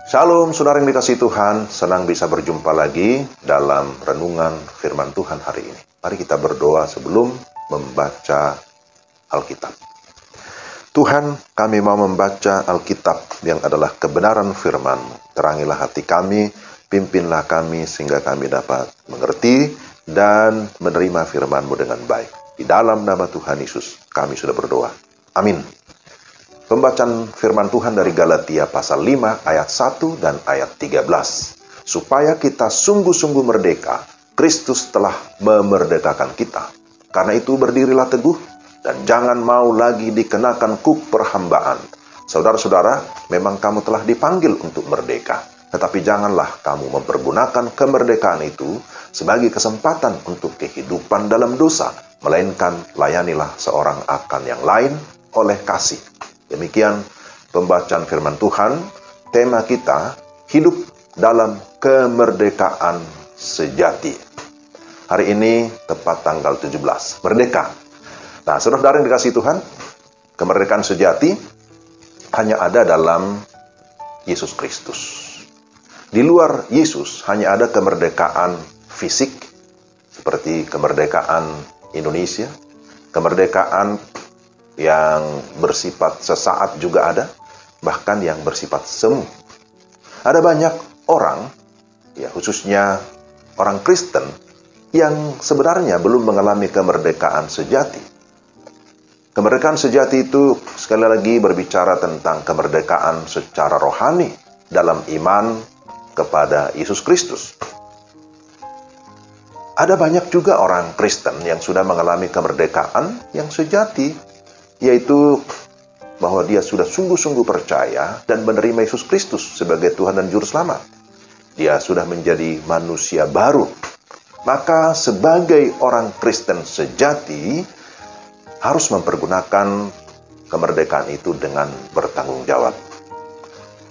Shalom saudara yang dikasihi Tuhan, senang bisa berjumpa lagi dalam renungan firman Tuhan hari ini. Mari kita berdoa sebelum membaca Alkitab. Tuhan, kami mau membaca Alkitab yang adalah kebenaran firman-Mu. Terangilah hati kami, pimpinlah kami sehingga kami dapat mengerti dan menerima firman-Mu dengan baik. Di dalam nama Tuhan Yesus kami sudah berdoa. Amin. Pembacaan firman Tuhan dari Galatia pasal 5 ayat 1 dan ayat 13. Supaya kita sungguh-sungguh merdeka, Kristus telah memerdekakan kita. Karena itu berdirilah teguh dan jangan mau lagi dikenakan kuk perhambaan. Saudara-saudara, memang kamu telah dipanggil untuk merdeka. Tetapi janganlah kamu mempergunakan kemerdekaan itu sebagai kesempatan untuk kehidupan dalam dosa. Melainkan layanilah seorang akan yang lain oleh kasih. Demikian pembacaan firman Tuhan. Tema kita, hidup dalam kemerdekaan sejati. Hari ini tepat tanggal 17, merdeka. Nah, saudara yang dikasihi Tuhan, kemerdekaan sejati hanya ada dalam Yesus Kristus. Di luar Yesus hanya ada kemerdekaan fisik, seperti kemerdekaan Indonesia, kemerdekaan yang bersifat sesaat juga ada, bahkan yang bersifat semu. Ada banyak orang, ya khususnya orang Kristen, yang sebenarnya belum mengalami kemerdekaan sejati. Kemerdekaan sejati itu sekali lagi berbicara tentang kemerdekaan secara rohani dalam iman kepada Yesus Kristus. Ada banyak juga orang Kristen yang sudah mengalami kemerdekaan yang sejati, yaitu bahwa dia sudah sungguh-sungguh percaya dan menerima Yesus Kristus sebagai Tuhan dan Juru Selamat. Dia sudah menjadi manusia baru. Maka sebagai orang Kristen sejati, harus mempergunakan kemerdekaan itu dengan bertanggung jawab.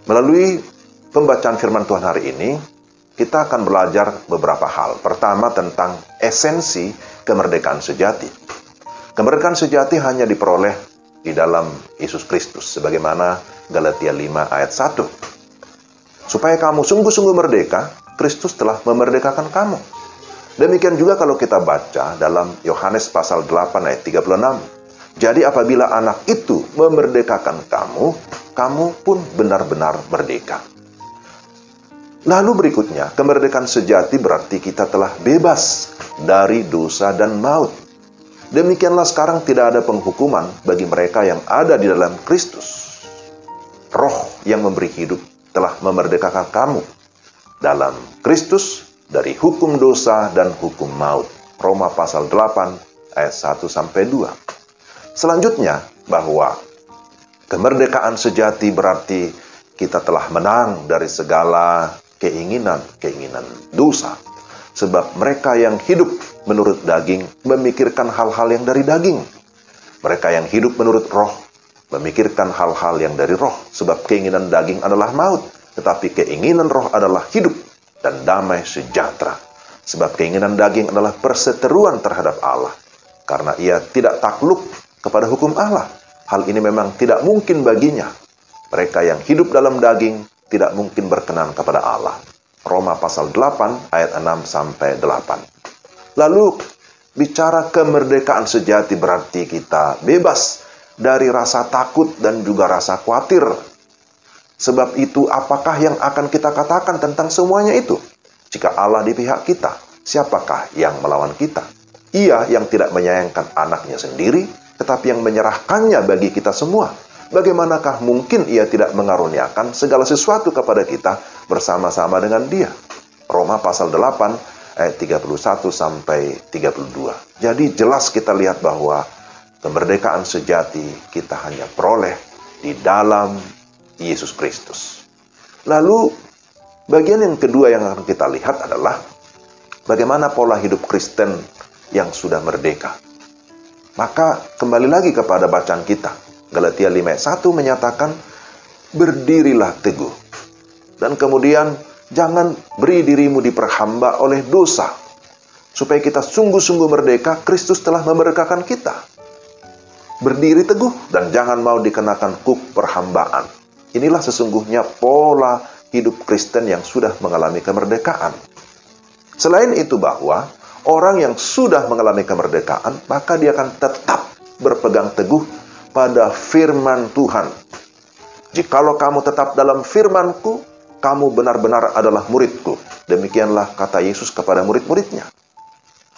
Melalui pembacaan firman Tuhan hari ini, kita akan belajar beberapa hal. Pertama, tentang esensi kemerdekaan sejati. Kemerdekaan sejati hanya diperoleh di dalam Yesus Kristus, sebagaimana Galatia 5 ayat 1. Supaya kamu sungguh-sungguh merdeka, Kristus telah memerdekakan kamu. Demikian juga kalau kita baca dalam Yohanes pasal 8 ayat 36. Jadi apabila anak itu memerdekakan kamu, kamu pun benar-benar merdeka. Lalu berikutnya, kemerdekaan sejati berarti kita telah bebas dari dosa dan maut. Demikianlah sekarang tidak ada penghukuman bagi mereka yang ada di dalam Kristus. Roh yang memberi hidup telah memerdekakan kamu dalam Kristus dari hukum dosa dan hukum maut. Roma pasal 8 ayat 1-2. Selanjutnya, bahwa kemerdekaan sejati berarti kita telah menang dari segala keinginan dosa. Sebab mereka yang hidup menurut daging memikirkan hal-hal yang dari daging. Mereka yang hidup menurut roh memikirkan hal-hal yang dari roh. Sebab keinginan daging adalah maut, tetapi keinginan roh adalah hidup dan damai sejahtera. Sebab keinginan daging adalah perseteruan terhadap Allah, karena ia tidak takluk kepada hukum Allah. Hal ini memang tidak mungkin baginya. Mereka yang hidup dalam daging tidak mungkin berkenan kepada Allah. Roma pasal 8 ayat 6-8. Lalu bicara kemerdekaan sejati berarti kita bebas dari rasa takut dan juga rasa khawatir. Sebab itu apakah yang akan kita katakan tentang semuanya itu? Jika Allah di pihak kita, siapakah yang melawan kita? Ia yang tidak menyayangkan anaknya sendiri, tetapi yang menyerahkannya bagi kita semua. Bagaimanakah mungkin ia tidak mengaruniakan segala sesuatu kepada kita bersama-sama dengan dia? Roma pasal 8 ayat 31-32. Jadi jelas kita lihat bahwa kemerdekaan sejati kita hanya peroleh di dalam Yesus Kristus. Lalu bagian yang kedua yang akan kita lihat adalah bagaimana pola hidup Kristen yang sudah merdeka. Maka kembali lagi kepada bacaan kita. Galatia 5 ayat 1 menyatakan, berdirilah teguh. Dan kemudian, jangan beri dirimu diperhamba oleh dosa. Supaya kita sungguh-sungguh merdeka, Kristus telah memerdekakan kita. Berdiri teguh dan jangan mau dikenakan kuk perhambaan. Inilah sesungguhnya pola hidup Kristen yang sudah mengalami kemerdekaan. Selain itu bahwa orang yang sudah mengalami kemerdekaan, maka dia akan tetap berpegang teguh pada firman Tuhan. Jikalau kamu tetap dalam firman-Ku, kamu benar-benar adalah murid-Ku. Demikianlah kata Yesus kepada murid-muridnya.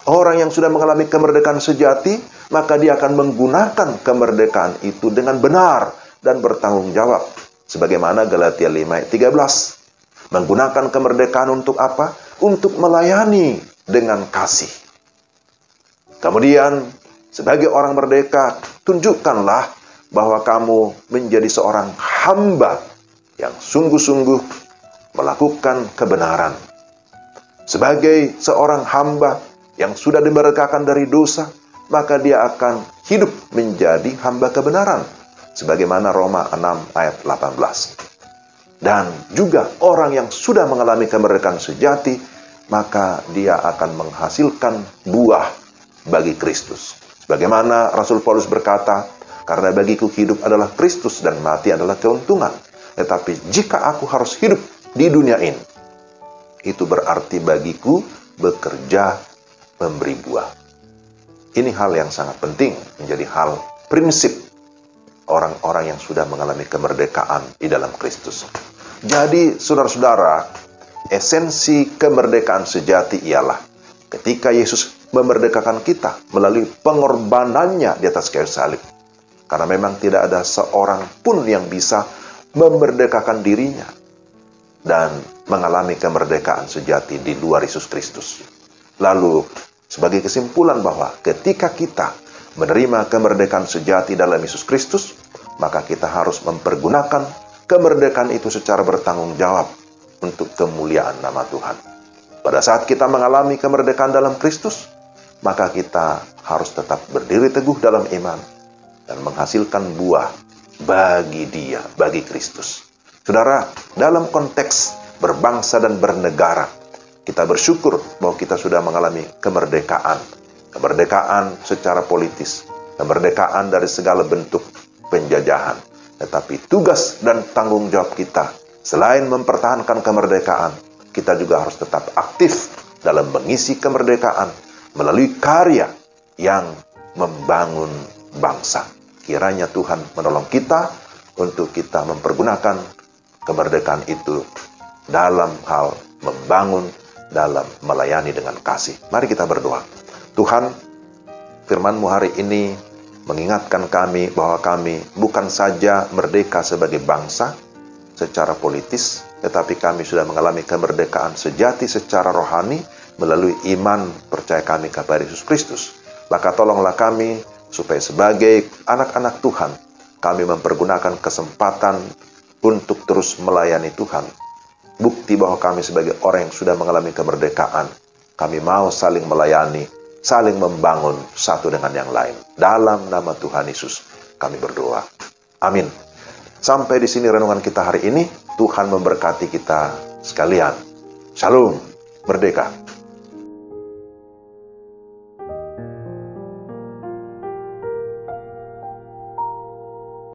Orang yang sudah mengalami kemerdekaan sejati, maka dia akan menggunakan kemerdekaan itu dengan benar dan bertanggung jawab. Sebagaimana Galatia 5 ayat 13. Menggunakan kemerdekaan untuk apa? Untuk melayani dengan kasih. Kemudian, sebagai orang merdeka, tunjukkanlah bahwa kamu menjadi seorang hamba yang sungguh-sungguh melakukan kebenaran. Sebagai seorang hamba yang sudah dimerdekakan dari dosa, maka dia akan hidup menjadi hamba kebenaran. Sebagaimana Roma 6 ayat 18. Dan juga orang yang sudah mengalami kemerdekaan sejati, maka dia akan menghasilkan buah bagi Kristus. Sebagaimana Rasul Paulus berkata, karena bagiku hidup adalah Kristus dan mati adalah keuntungan. Tetapi jika aku harus hidup di dunia ini, itu berarti bagiku bekerja memberi buah. Ini hal yang sangat penting, menjadi hal prinsip orang-orang yang sudah mengalami kemerdekaan di dalam Kristus. Jadi, saudara-saudara, esensi kemerdekaan sejati ialah ketika Yesus memerdekakan kita melalui pengorbanannya di atas kayu salib. Karena memang tidak ada seorang pun yang bisa memerdekakan dirinya dan mengalami kemerdekaan sejati di luar Yesus Kristus. Lalu, sebagai kesimpulan bahwa ketika kita menerima kemerdekaan sejati dalam Yesus Kristus, maka kita harus mempergunakan kemerdekaan itu secara bertanggung jawab untuk kemuliaan nama Tuhan. Pada saat kita mengalami kemerdekaan dalam Kristus, maka kita harus tetap berdiri teguh dalam iman dan menghasilkan buah bagi Dia, bagi Kristus. Saudara, dalam konteks berbangsa dan bernegara, kita bersyukur bahwa kita sudah mengalami kemerdekaan. Kemerdekaan secara politis, kemerdekaan dari segala bentuk penjajahan. Tetapi tugas dan tanggung jawab kita, selain mempertahankan kemerdekaan, kita juga harus tetap aktif dalam mengisi kemerdekaan melalui karya yang membangun bangsa. Kiranya Tuhan menolong kita untuk kita mempergunakan kemerdekaan itu dalam hal membangun, dalam melayani dengan kasih. Mari kita berdoa. Tuhan, firman-Mu hari ini mengingatkan kami bahwa kami bukan saja merdeka sebagai bangsa secara politis, tetapi kami sudah mengalami kemerdekaan sejati secara rohani melalui iman percaya kami kepada Yesus Kristus. Maka tolonglah kami supaya sebagai anak-anak Tuhan, kami mempergunakan kesempatan untuk terus melayani Tuhan. Bukti bahwa kami sebagai orang yang sudah mengalami kemerdekaan, kami mau saling melayani, saling membangun satu dengan yang lain. Dalam nama Tuhan Yesus, kami berdoa. Amin. Sampai di sini renungan kita hari ini. Tuhan memberkati kita sekalian. Shalom, merdeka.